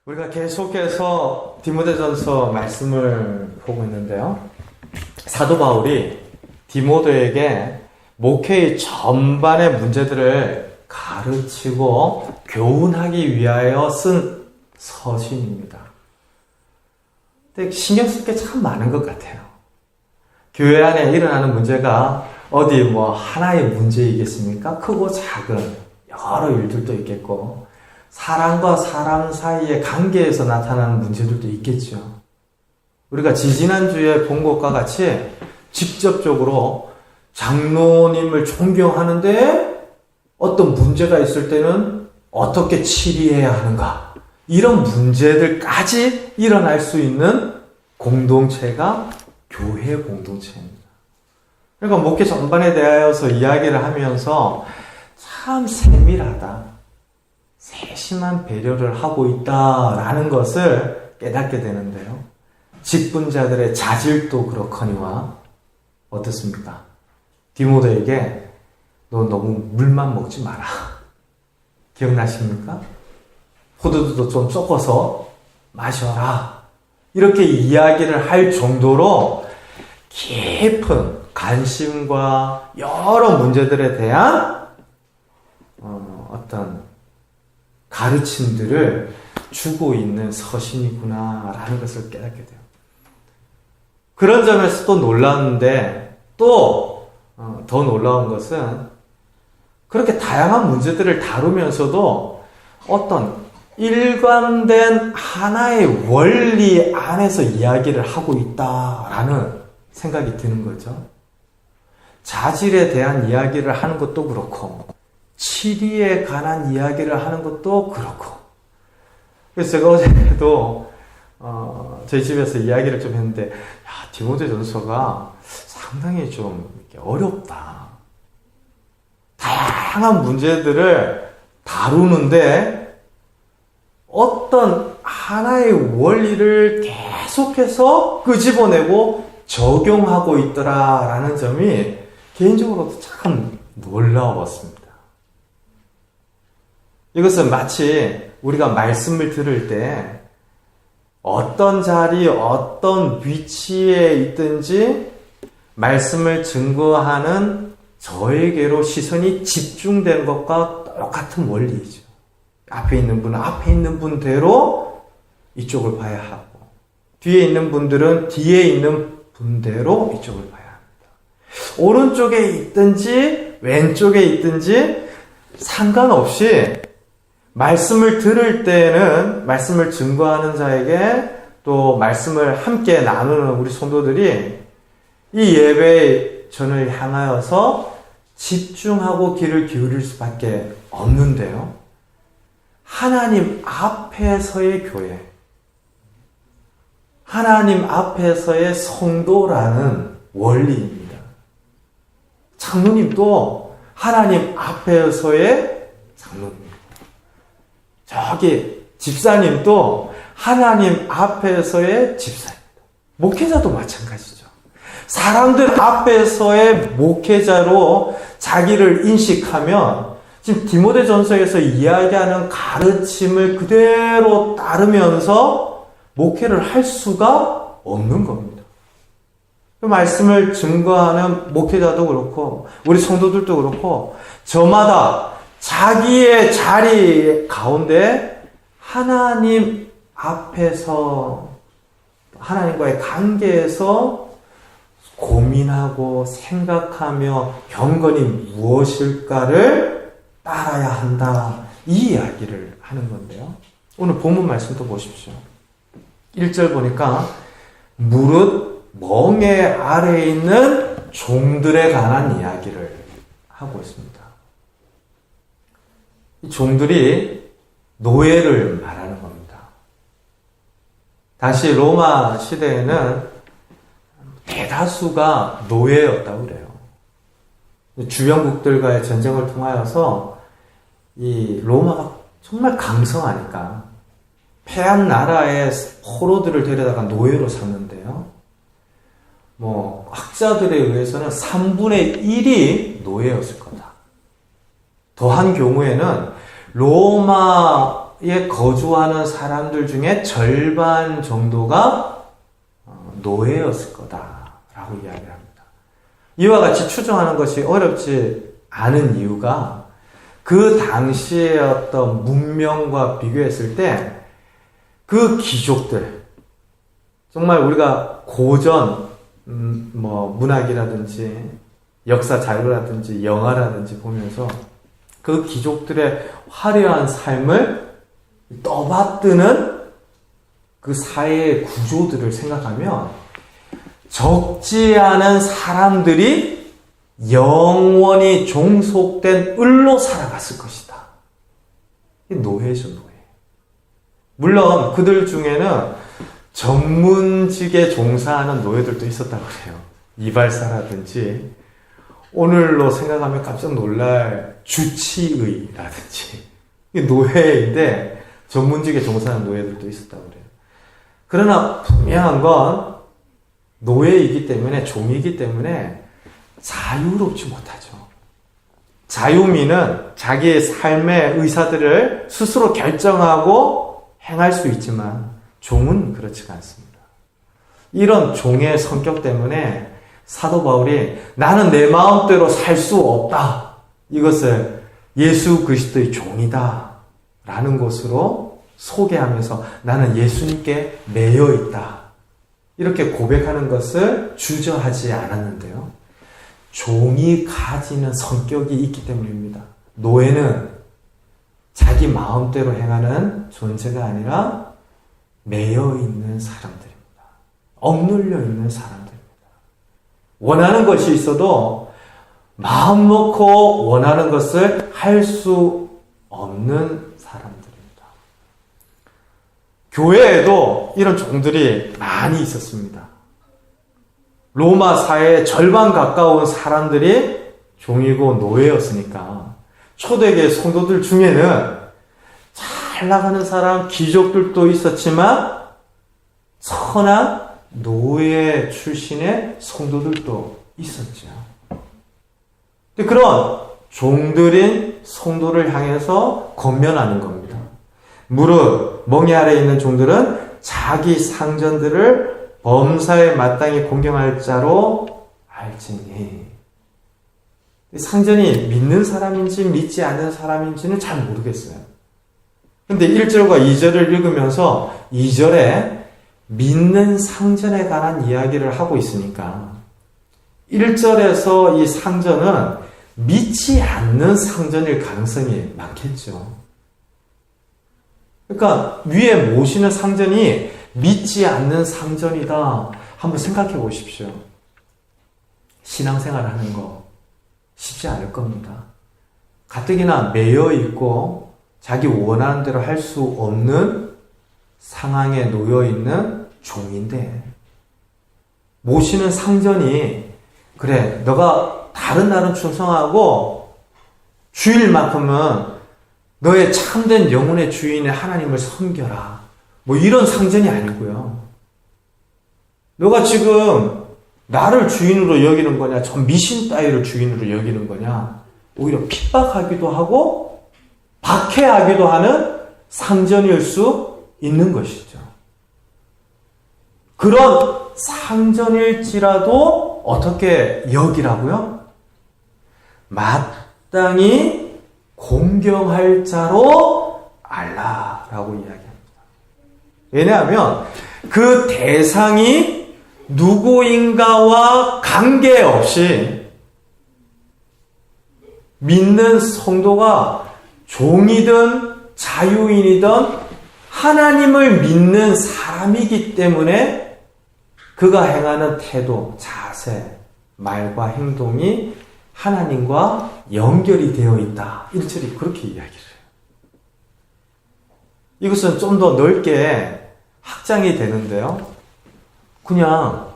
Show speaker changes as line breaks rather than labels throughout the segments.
우리가 계속해서 디모데전서 말씀을 보고 있는데요. 사도 바울이 디모데에게 목회의 전반의 문제들을 가르치고 교훈하기 위하여 쓴 서신입니다. 근데 신경 쓸 게 참 많은 것 같아요. 교회 안에 일어나는 문제가 어디 하나의 문제이겠습니까? 크고 작은 여러 일들도 있겠고, 사람과 사람 사이의 관계에서 나타나는 문제들도 있겠죠. 우리가 지지난주에 본 것과 같이 직접적으로 장로님을 존경하는데 어떤 문제가 있을 때는 어떻게 치리해야 하는가, 이런 문제들까지 일어날 수 있는 공동체가 교회 공동체입니다. 그러니까 목회 전반에 대하여서 이야기를 하면서 참 세밀하다, 세심한 배려를 하고 있다라는 것을 깨닫게 되는데요. 직분자들의 자질도 그렇거니와 어떻습니까? 디모데에게 너 너무 물만 먹지 마라. 기억나십니까? 포도주도 좀 섞어서 마셔라. 이렇게 이야기를 할 정도로 깊은 관심과 여러 문제들에 대한 어떤 가르침들을 주고 있는 서신이구나라는 것을 깨닫게 돼요. 그런 점에서 또 놀라운데, 또 더 놀라운 것은 그렇게 다양한 문제들을 다루면서도 어떤 일관된 하나의 원리 안에서 이야기를 하고 있다라는 생각이 드는 거죠. 자질에 대한 이야기를 하는 것도 그렇고, 치리에 관한 이야기를 하는 것도 그렇고. 그래서 제가 어제도 저희 집에서 이야기를 좀 했는데, 디모데전서가 상당히 좀 어렵다. 다양한 문제들을 다루는데 어떤 하나의 원리를 계속해서 끄집어내고 적용하고 있더라라는 점이 개인적으로도 참 놀라웠습니다. 이것은 마치 우리가 말씀을 들을 때 어떤 자리, 어떤 위치에 있든지 말씀을 증거하는 저에게로 시선이 집중되는 것과 똑같은 원리이죠. 앞에 있는 분은 앞에 있는 분대로 이쪽을 봐야 하고, 뒤에 있는 분들은 뒤에 있는 분대로 이쪽을 봐야 합니다. 오른쪽에 있든지 왼쪽에 있든지 상관없이 말씀을 들을 때는 말씀을 증거하는 자에게, 또 말씀을 함께 나누는 우리 성도들이 이 예배의 전을 향하여서 집중하고 귀를 기울일 수밖에 없는데요. 하나님 앞에서의 교회, 하나님 앞에서의 성도라는 원리입니다. 장로님도 하나님 앞에서의 장로님입니다. 저기 집사님도 하나님 앞에서의 집사입니다. 목회자도 마찬가지죠. 사람들 앞에서의 목회자로 자기를 인식하면 지금 디모데전서에서 이야기하는 가르침을 그대로 따르면서 목회를 할 수가 없는 겁니다. 그 말씀을 증거하는 목회자도 그렇고 우리 성도들도 그렇고 저마다 자기의 자리 가운데 하나님 앞에서 하나님과의 관계에서 고민하고 생각하며 경건이 무엇일까를 따라야 한다, 이 이야기를 하는 건데요. 오늘 본문 말씀도 보십시오. 1절 보니까 무릇 멍에 아래에 있는 종들에 관한 이야기를 하고 있습니다. 이 종들이 노예를 말하는 겁니다. 당시 로마 시대에는 대다수가 노예였다고 그래요. 주변국들과의 전쟁을 통하여서 이 로마가 정말 강성하니까 패한 나라의 포로들을 데려다가 노예로 삼는데요. 학자들에 의해서는 3분의 1이 노예였을 거다. 더한 경우에는 로마 로마에 거주하는 사람들 중에 절반 정도가 노예였을 거다라고 이야기합니다. 이와 같이 추정하는 것이 어렵지 않은 이유가 그 당시의 어떤 문명과 비교했을 때 그 귀족들, 정말 우리가 고전 문학이라든지 역사 자료라든지 영화라든지 보면서 그 귀족들의 화려한 삶을 떠받드는 그 사회의 구조들을 생각하면 적지 않은 사람들이 영원히 종속된 을로 살아갔을 것이다. 이게 노예죠, 노예. 물론 그들 중에는 전문직에 종사하는 노예들도 있었다고 그래요. 이발사라든지 오늘로 생각하면 깜짝 놀랄 주치의라든지 노예인데 전문직에 종사하는 노예들도 있었다고 그래요. 그러나 분명한 건 노예이기 때문에, 종이기 때문에 자유롭지 못하죠. 자유민은 자기의 삶의 의사들을 스스로 결정하고 행할 수 있지만 종은 그렇지가 않습니다. 이런 종의 성격 때문에 사도 바울이 나는 내 마음대로 살 수 없다. 이것을 예수 그리스도의 종이다. 라는 것으로 소개하면서 나는 예수님께 매여 있다. 이렇게 고백하는 것을 주저하지 않았는데요. 종이 가지는 성격이 있기 때문입니다. 노예는 자기 마음대로 행하는 존재가 아니라 매여 있는 사람들입니다. 억눌려 있는 사람들입니다. 원하는 것이 있어도 마음 놓고 원하는 것을 할 수 없는 사람들입니다. 교회에도 이런 종들이 많이 있었습니다. 로마 사회의 절반 가까운 사람들이 종이고 노예였으니까 초대교회 성도들 중에는 잘 나가는 사람, 귀족들도 있었지만 선한 노예 출신의 성도들도 있었죠. 그런 종들인 성도를 향해서 권면하는 겁니다. 무릇 멍에 아래 있는 종들은 자기 상전들을 범사에 마땅히 공경할 자로 알지니. 상전이 믿는 사람인지 믿지 않는 사람인지는 잘 모르겠어요. 근데 1절과 2절을 읽으면서 2절에 믿는 상전에 관한 이야기를 하고 있으니까 1절에서 이 상전은 믿지 않는 상전일 가능성이 많겠죠. 그러니까 위에 모시는 상전이 믿지 않는 상전이다. 한번 생각해 보십시오. 신앙생활 하는 거 쉽지 않을 겁니다. 가뜩이나 매여 있고 자기 원하는 대로 할 수 없는 상황에 놓여 있는 종인데 모시는 상전이 그래 너가 다른 날은 충성하고 주일만큼은 너의 참된 영혼의 주인의 하나님을 섬겨라. 뭐 이런 상전이 아니고요. 너가 지금 나를 주인으로 여기는 거냐, 저 미신 따위를 주인으로 여기는 거냐, 오히려 핍박하기도 하고 박해하기도 하는 상전일 수 있는 것이죠. 그런 상전일지라도 어떻게 여기라고요? 마땅히 공경할 자로 알라라고 이야기합니다. 왜냐하면 그 대상이 누구인가와 관계없이 믿는 성도가 종이든 자유인이든 하나님을 믿는 사람이기 때문에 그가 행하는 태도, 자세, 말과 행동이 하나님과 연결이 되어 있다. 1절이 그렇게 이야기를 해요. 이것은 좀 더 넓게 확장이 되는데요. 그냥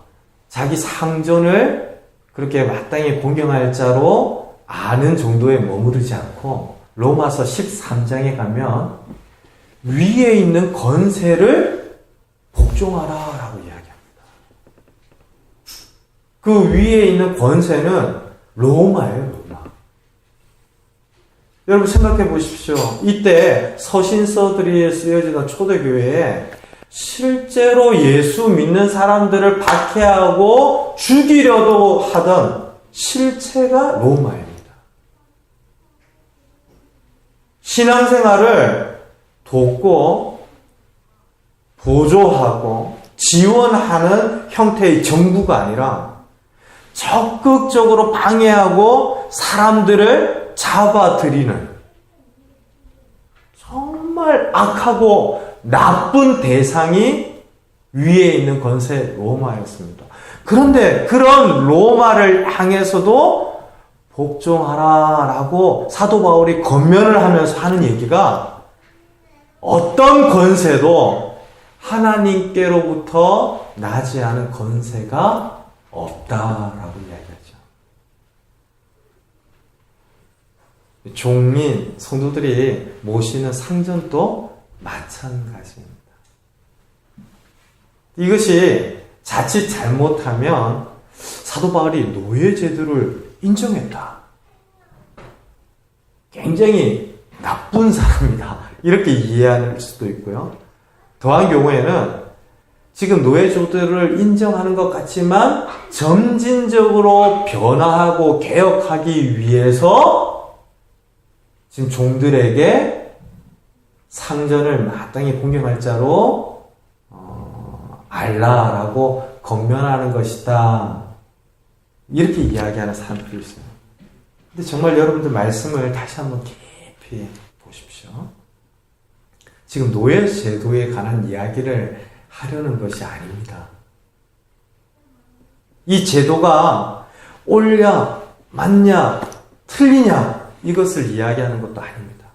자기 상전을 그렇게 마땅히 공경할 자로 아는 정도에 머무르지 않고 로마서 13장에 가면 위에 있는 권세를 복종하라 라고 이야기합니다. 그 위에 있는 권세는 로마예요, 로마. 여러분 생각해 보십시오. 이때 서신서들이 쓰여지던 초대교회에 실제로 예수 믿는 사람들을 박해하고 죽이려도 하던 실체가 로마입니다. 신앙생활을 돕고 보조하고 지원하는 형태의 정부가 아니라 적극적으로 방해하고 사람들을 잡아들이는 정말 악하고 나쁜 대상이 위에 있는 권세 로마였습니다. 그런데 그런 로마를 향해서도 복종하라라고 사도 바울이 권면을 하면서 하는 얘기가 어떤 권세도 하나님께로부터 나지 않은 권세가 없다라고 이야기하죠. 종민, 성도들이 모시는 상전도 마찬가지입니다. 이것이 자칫 잘못하면 사도 바울이 노예 제도를 인정했다. 굉장히 나쁜 사람이다. 이렇게 이해할 수도 있고요. 더한 경우에는 지금 노예제도를 인정하는 것 같지만 점진적으로 변화하고 개혁하기 위해서 지금 종들에게 상전을 마땅히 공경할 자로 알라라고 권면하는 것이다. 이렇게 이야기하는 사람들이 있어요. 근데 정말 여러분들 말씀을 다시 한번 깊이 보십시오. 지금 노예 제도에 관한 이야기를 하려는 것이 아닙니다. 이 제도가 옳냐, 맞냐, 틀리냐 이것을 이야기하는 것도 아닙니다.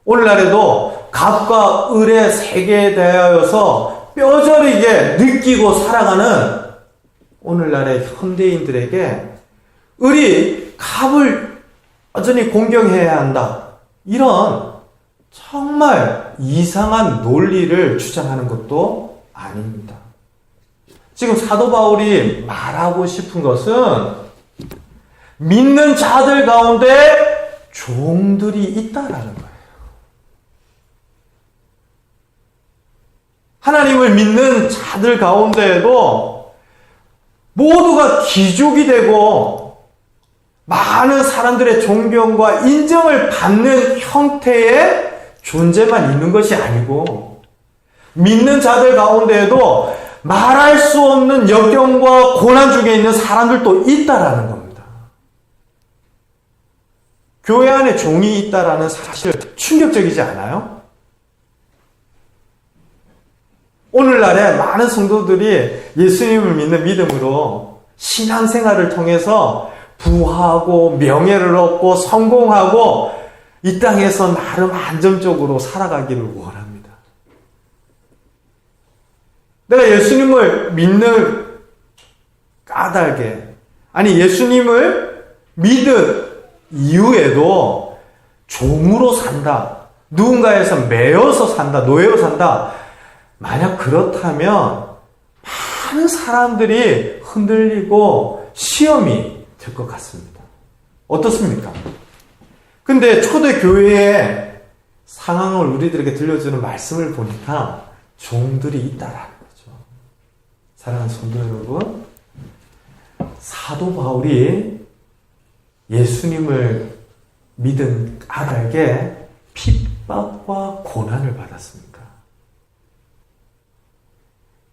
오늘날에도 갑과 을의 세계에 대하여서 뼈저리게 느끼고 살아가는 오늘날의 현대인들에게 을이 갑을 여전히 공경해야 한다. 이런 정말 이상한 논리를 주장하는 것도 아닙니다. 지금 사도 바울이 말하고 싶은 것은 믿는 자들 가운데 종들이 있다라는 거예요. 하나님을 믿는 자들 가운데에도 모두가 귀족이 되고 많은 사람들의 존경과 인정을 받는 형태의 존재만 있는 것이 아니고 믿는 자들 가운데에도 말할 수 없는 역경과 고난 중에 있는 사람들도 있다라는 겁니다. 교회 안에 종이 있다라는 사실 충격적이지 않아요? 오늘날에 많은 성도들이 예수님을 믿는 믿음으로 신앙생활을 통해서 부하고 명예를 얻고 성공하고 이 땅에서 나름 안정적으로 살아가기를 원합니다. 내가 예수님을 믿는 까닭에, 아니 예수님을 믿은 이후에도 종으로 산다, 누군가에서 매여서 산다, 노예로 산다, 만약 그렇다면 많은 사람들이 흔들리고 시험이 될 것 같습니다. 어떻습니까? 근데 초대교회의 상황을 우리들에게 들려주는 말씀을 보니까 종들이 있다라는 거죠. 사랑하는 성도 여러분, 사도 바울이 예수님을 믿은 까닭에 핍박과 고난을 받았습니다.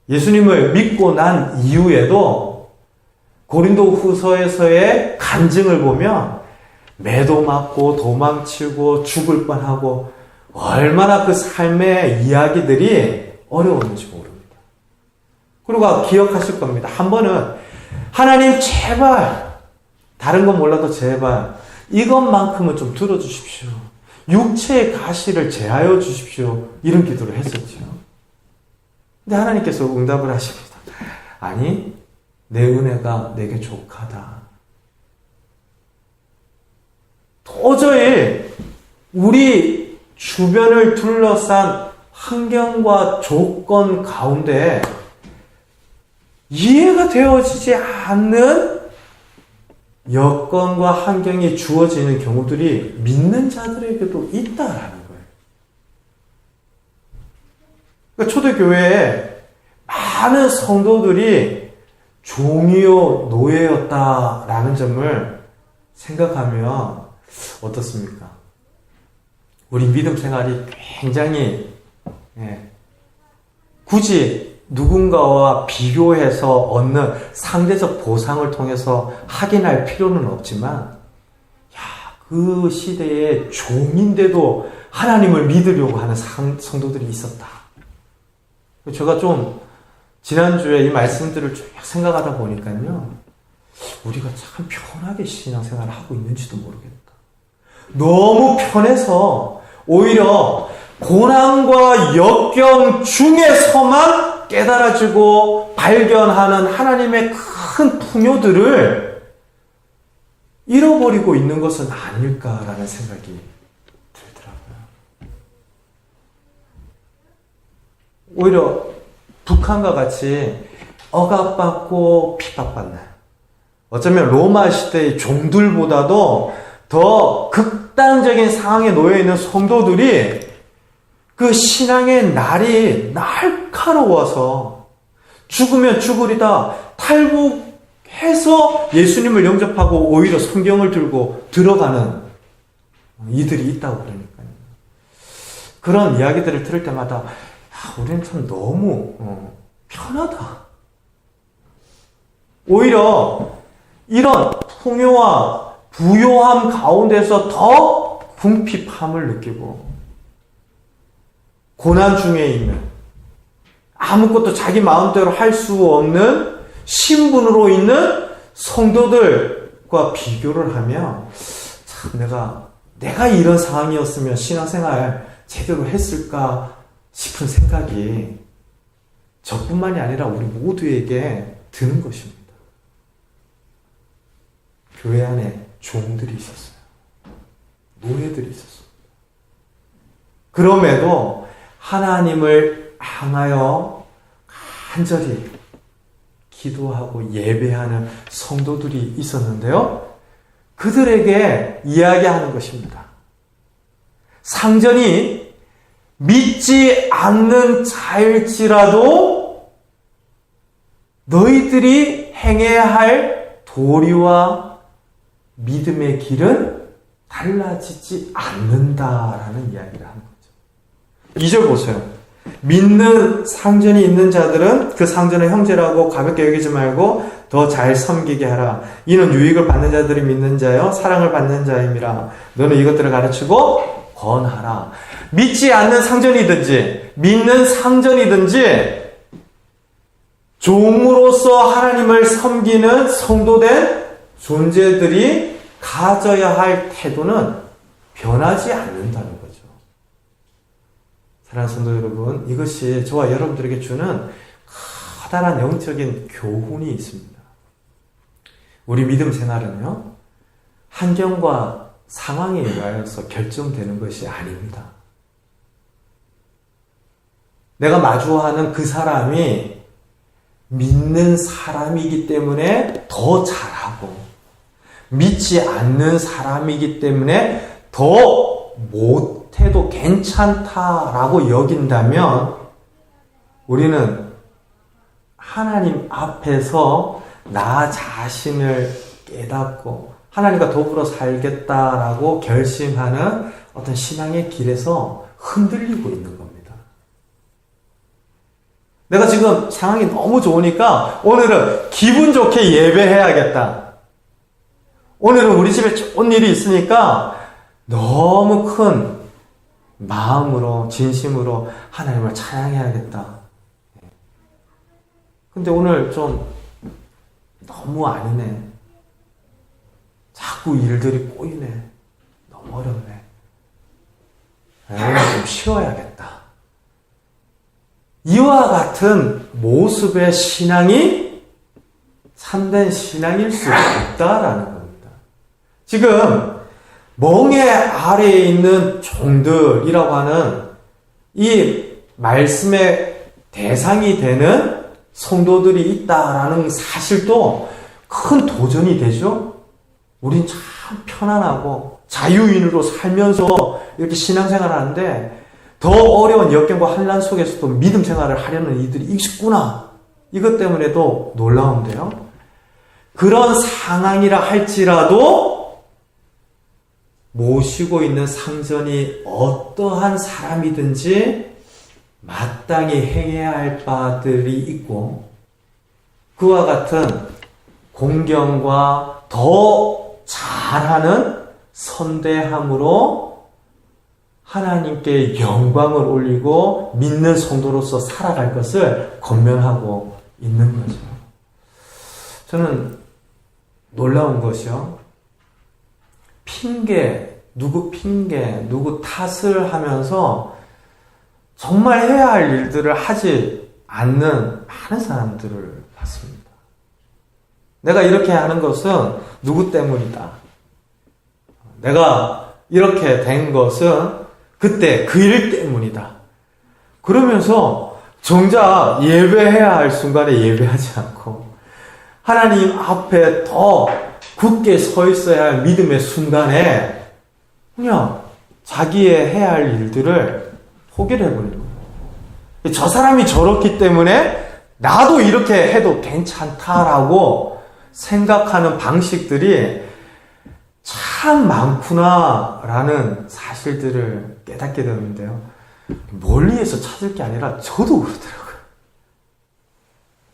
예수님을 믿고 난 이후에도 고린도 후서에서의 간증을 보면 매도 맞고 도망치고 죽을 뻔하고 얼마나 그 삶의 이야기들이 어려웠는지 모릅니다. 그리고 기억하실 겁니다. 한 번은 하나님 제발 다른 건 몰라도 제발 이것만큼은 좀 들어주십시오. 육체의 가시를 제하여 주십시오. 이런 기도를 했었죠. 근데 하나님께서 응답을 하십니다. 아니, 내 은혜가 내게 족하다. 도저히 우리 주변을 둘러싼 환경과 조건 가운데 이해가 되어지지 않는 여건과 환경이 주어지는 경우들이 믿는 자들에게도 있다라는 거예요. 그러니까 초대교회에 많은 성도들이 종이요 노예였다라는 점을 생각하면 어떻습니까? 우리 믿음 생활이 굉장히 굳이 누군가와 비교해서 얻는 상대적 보상을 통해서 확인할 필요는 없지만 그 시대에 종인데도 하나님을 믿으려고 하는 성도들이 있었다. 제가 좀 지난주에 이 말씀들을 쭉 생각하다 보니까요, 우리가 참 편하게 신앙생활을 하고 있는지도 모르겠다. 너무 편해서 오히려 고난과 역경 중에서만 깨달아지고 발견하는 하나님의 큰 풍요들을 잃어버리고 있는 것은 아닐까라는 생각이 들더라고요. 오히려 북한과 같이 억압받고 핍박받는, 어쩌면 로마 시대의 종들보다도 더 극단적인 상황에 놓여있는 성도들이 그 신앙의 날이 날카로워서 죽으면 죽으리다 탈북해서 예수님을 영접하고 오히려 성경을 들고 들어가는 이들이 있다고 그러니까요. 그런 이야기들을 들을 때마다 우리는 참 너무 편하다. 오히려 이런 풍요와 부요함 가운데서 더 궁핍함을 느끼고 고난 중에 있는, 아무것도 자기 마음대로 할 수 없는 신분으로 있는 성도들과 비교를 하면 참 내가 이런 상황이었으면 신앙생활 제대로 했을까 싶은 생각이 저뿐만이 아니라 우리 모두에게 드는 것입니다. 교회 안에 종들이 있었어요. 노예들이 있었어요. 그럼에도 하나님을 향하여 간절히 기도하고 예배하는 성도들이 있었는데요. 그들에게 이야기하는 것입니다. 상전이 믿지 않는 자일지라도 너희들이 행해야 할 도리와 믿음의 길은 달라지지 않는다라는 이야기를 하는 거죠. 2절 보세요. 믿는 상전이 있는 자들은 그 상전을 형제라고 가볍게 여기지 말고 더 잘 섬기게 하라. 이는 유익을 받는 자들이 믿는 자요 사랑을 받는 자임이라. 너는 이것들을 가르치고 권하라. 믿지 않는 상전이든지 믿는 상전이든지 종으로서 하나님을 섬기는 성도된 존재들이 가져야 할 태도는 변하지 않는다는 거죠. 사랑하는 성도 여러분, 이것이 저와 여러분들에게 주는 커다란 영적인 교훈이 있습니다. 우리 믿음 생활은요, 환경과 상황에 의하여서 결정되는 것이 아닙니다. 내가 마주하는 그 사람이 믿는 사람이기 때문에 더 잘하고, 믿지 않는 사람이기 때문에 더 못해도 괜찮다라고 여긴다면 우리는 하나님 앞에서 나 자신을 깨닫고 하나님과 더불어 살겠다라고 결심하는 어떤 신앙의 길에서 흔들리고 있는 겁니다. 내가 지금 상황이 너무 좋으니까 오늘은 기분 좋게 예배해야겠다. 오늘은 우리 집에 좋은 일이 있으니까 너무 큰 마음으로 진심으로 하나님을 찬양해야겠다. 근데 오늘 좀 너무 아니네. 자꾸 일들이 꼬이네. 너무 어렵네. 좀 쉬어야겠다. 이와 같은 모습의 신앙이 참된 신앙일 수 없다라는 겁니다. 지금 멍에 아래에 있는 종들이라고 하는 이 말씀의 대상이 되는 성도들이 있다라는 사실도 큰 도전이 되죠. 우린 참 편안하고 자유인으로 살면서 이렇게 신앙생활을 하는데 더 어려운 역경과 환난 속에서도 믿음 생활을 하려는 이들이 있구나. 이것 때문에도 놀라운데요. 그런 상황이라 할지라도 모시고 있는 상전이 어떠한 사람이든지 마땅히 행해야 할 바들이 있고 그와 같은 공경과 더 잘하는 선대함으로 하나님께 영광을 올리고 믿는 성도로서 살아갈 것을 권면하고 있는 거죠. 저는 놀라운 것이요. 누구 핑계, 누구 탓을 하면서 정말 해야 할 일들을 하지 않는 많은 사람들을 봤습니다. 내가 이렇게 하는 것은 누구 때문이다. 내가 이렇게 된 것은 그때 그 일 때문이다. 그러면서 정작 예배해야 할 순간에 예배하지 않고 하나님 앞에 더 굳게 서 있어야 할 믿음의 순간에 그냥 자기의 해야 할 일들을 포기를 해버리는 거예요. 저 사람이 저렇기 때문에 나도 이렇게 해도 괜찮다라고 생각하는 방식들이 참 많구나라는 사실들을 깨닫게 되는데요. 멀리에서 찾을 게 아니라 저도 그렇더라고요.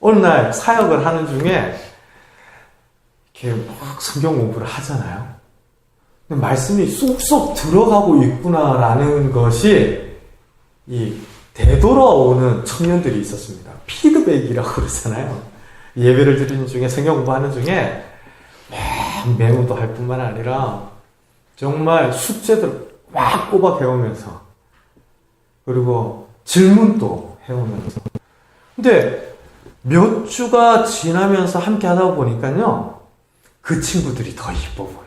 어느 날 사역을 하는 중에 이렇게 막 성경 공부를 하잖아요. 근데 말씀이 쏙쏙 들어가고 있구나라는 것이 이 되돌아오는 청년들이 있었습니다. 피드백이라고 그러잖아요. 예배를 드리는 중에 성경 공부하는 중에 메모도 할 뿐만 아니라 정말 숙제들 막 꼬박 해오면서 그리고 질문도 해오면서 근데 몇 주가 지나면서 함께 하다 보니까요 그 친구들이 더 이뻐 보이더라고요.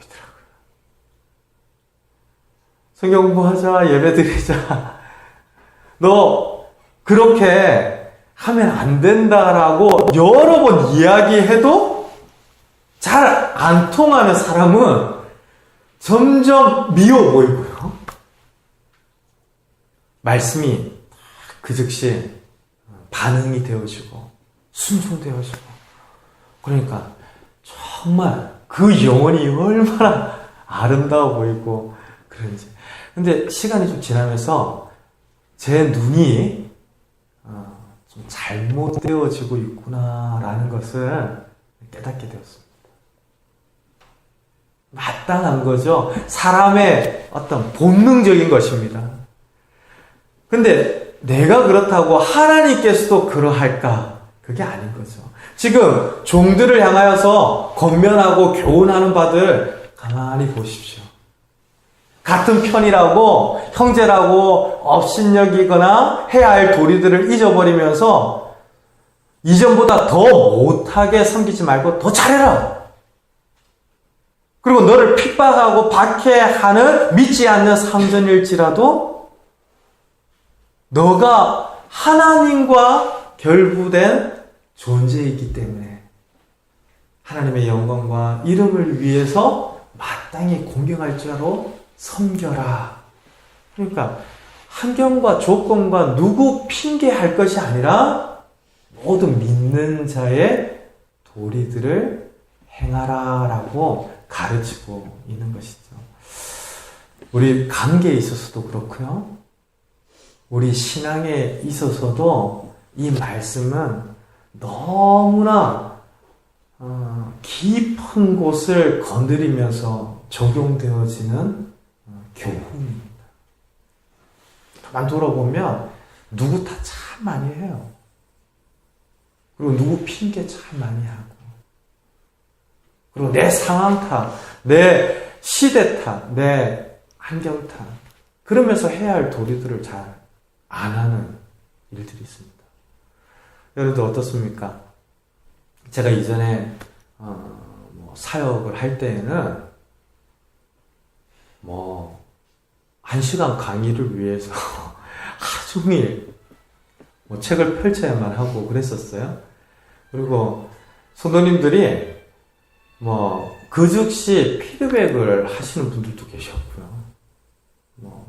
성경 공부하자, 예배 드리자. 너 그렇게 하면 안 된다라고 여러 번 이야기해도 잘 안 통하는 사람은 점점 미워 보이고요. 말씀이 그 즉시 반응이 되어지고 순종되어지고 그러니까 정말 그 영혼이 얼마나 아름다워 보이고 그런지. 근데 시간이 좀 지나면서 제 눈이 좀 잘못되어지고 있구나라는 것을 깨닫게 되었습니다. 마땅한 거죠. 사람의 어떤 본능적인 것입니다. 근데 내가 그렇다고 하나님께서도 그러할까? 그게 아닌 거죠. 지금 종들을 향하여서 권면하고 교훈하는 바들 가만히 보십시오. 같은 편이라고 형제라고 업신여기거나 해야 할 도리들을 잊어버리면서 이전보다 더 못하게 섬기지 말고 더 잘해라. 그리고 너를 핍박하고 박해하는 믿지 않는 상전일지라도 너가 하나님과 결부된 존재이기 때문에 하나님의 영광과 이름을 위해서 마땅히 공경할 자로 섬겨라. 그러니까 환경과 조건과 누구 핑계할 것이 아니라 모든 믿는 자의 도리들을 행하라라고 가르치고 있는 것이죠. 우리 관계에 있어서도 그렇고요. 우리 신앙에 있어서도 이 말씀은 너무나 깊은 곳을 건드리면서 적용되어지는 교훈입니다. 가만 돌아보면 누구 탓 참 많이 해요. 그리고 누구 핑계 참 많이 하고 그리고 내 상황 탓, 내 시대 탓, 내 환경 탓 그러면서 해야 할 도리들을 잘 안 하는 일들이 있습니다. 여러분들 어떻습니까? 제가 이전에 사역을 할 때에는 1시간 강의를 위해서 하루 종일 책을 펼쳐야만 하고 그랬었어요. 그리고 성도님들이 그 즉시 피드백을 하시는 분들도 계셨고요.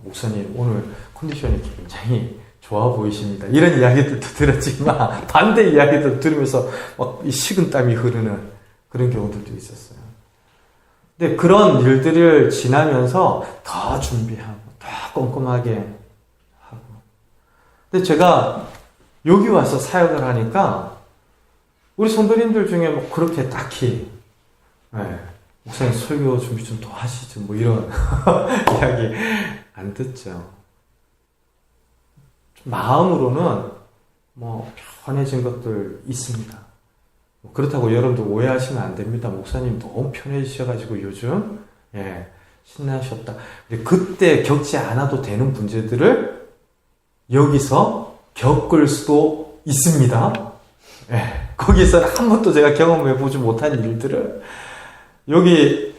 목사님 오늘 컨디션이 굉장히 좋아 보이십니다. 이런 이야기들도 들었지만 반대 이야기도 들으면서 막 식은땀이 흐르는 그런 경우들도 있었어요. 근데 그런 일들을 지나면서 더 준비하고 더 꼼꼼하게 하고. 근데 제가 여기 와서 사역을 하니까 우리 성도님들 중에 뭐 그렇게 딱히 목사님 설교 준비 좀 더 하시죠 뭐 이런 이야기 안 듣죠. 마음으로는 뭐 편해진 것들 있습니다. 그렇다고 여러분도 오해하시면 안 됩니다. 목사님 너무 편해지셔가지고 요즘 신나셨다. 근데 그때 겪지 않아도 되는 문제들을 여기서 겪을 수도 있습니다. 거기서 한 번도 제가 경험해보지 못한 일들을 여기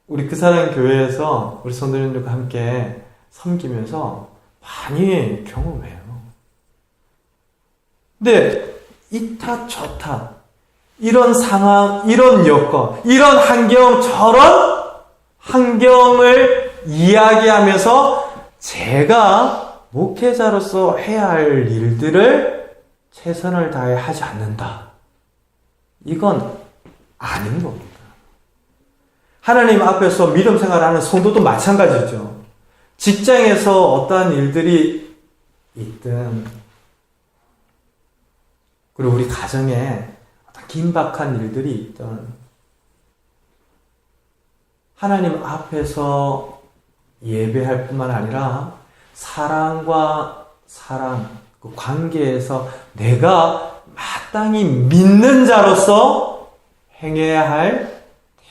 우리 그 사랑 교회에서 우리 성도님들과 함께 섬기면서 많이 경험해요. 근데 이 탓 저 탓 이런 상황 이런 여건 이런 환경 저런 환경을 이야기하면서 제가 목회자로서 해야 할 일들을 최선을 다해 하지 않는다. 이건 아닌 겁니다. 하나님 앞에서 믿음 생활하는 성도도 마찬가지죠. 직장에서 어떠한 일들이 있든, 그리고 우리 가정에 어떤 긴박한 일들이 있든, 하나님 앞에서 예배할 뿐만 아니라 사랑과 사랑, 그 관계에서 내가 마땅히 믿는 자로서 행해야 할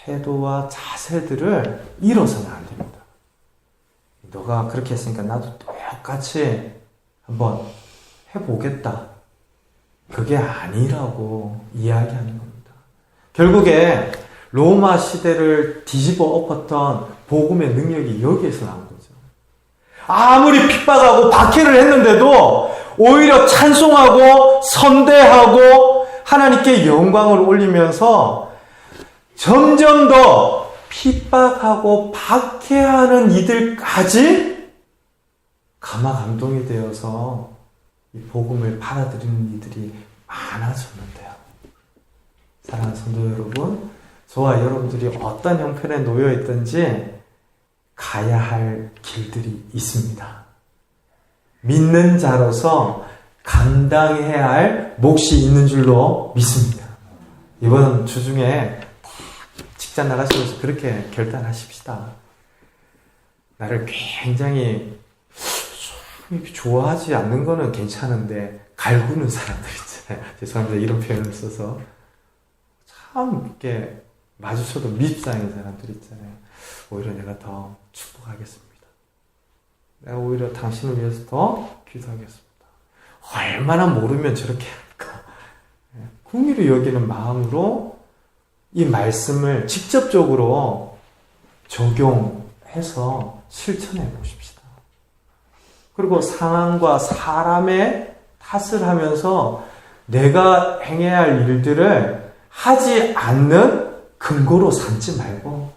태도와 자세들을 잃어서는 안 됩니다. 너가 그렇게 했으니까 나도 똑같이 한번 해보겠다. 그게 아니라고 이야기하는 겁니다. 결국에 로마 시대를 뒤집어 엎었던 복음의 능력이 여기에서 나온 거죠. 아무리 핍박하고 박해를 했는데도 오히려 찬송하고 선대하고 하나님께 영광을 올리면서 점점 더 핍박하고 박해하는 이들까지 감화감동이 되어서 이 복음을 받아들이는 이들이 많아졌는데요. 사랑하는 성도 여러분, 저와 여러분들이 어떤 형편에 놓여 있든지 가야 할 길들이 있습니다. 믿는 자로서 감당해야 할 몫이 있는 줄로 믿습니다. 이번 주 중에 직장 나가시면서 그렇게 결단하십시다. 나를 굉장히 좋아하지 않는 거는 괜찮은데 갈구는 사람들 있잖아요. 죄송합니다. 이런 표현을 써서. 참 이렇게 마주쳐도 밉상인 사람들 있잖아요. 오히려 내가 더 축복하겠습니다. 내가 오히려 당신을 위해서 더 기도하겠습니다. 얼마나 모르면 저렇게 할까. 긍휼히 여기는 마음으로 이 말씀을 직접적으로 적용해서 실천해 보십시다. 그리고 상황과 사람의 탓을 하면서 내가 행해야 할 일들을 하지 않는 근거로 삼지 말고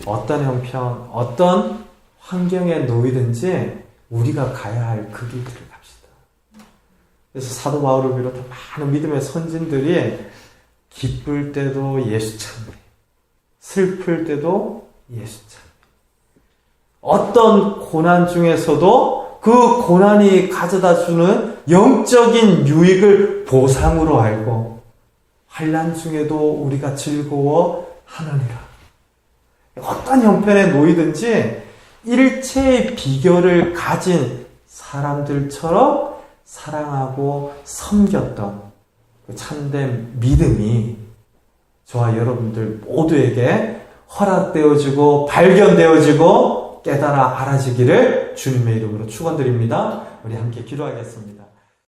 어떤 형편, 어떤 환경에 놓이든지 우리가 가야 할 그 길들을 갑시다. 그래서 사도 바울을 비롯한 많은 믿음의 선진들이 기쁠 때도 예수 찬미, 슬플 때도 예수 찬미. 어떤 고난 중에서도 그 고난이 가져다 주는 영적인 유익을 보상으로 알고 환난 중에도 우리가 즐거워하느니라. 어떤 형편에 놓이든지 일체의 비결을 가진 사람들처럼 사랑하고 섬겼던 그 참된 믿음이 저와 여러분들 모두에게 허락되어지고 발견되어지고 깨달아 알아지기를 주님의 이름으로 축원드립니다. 우리 함께 기도하겠습니다.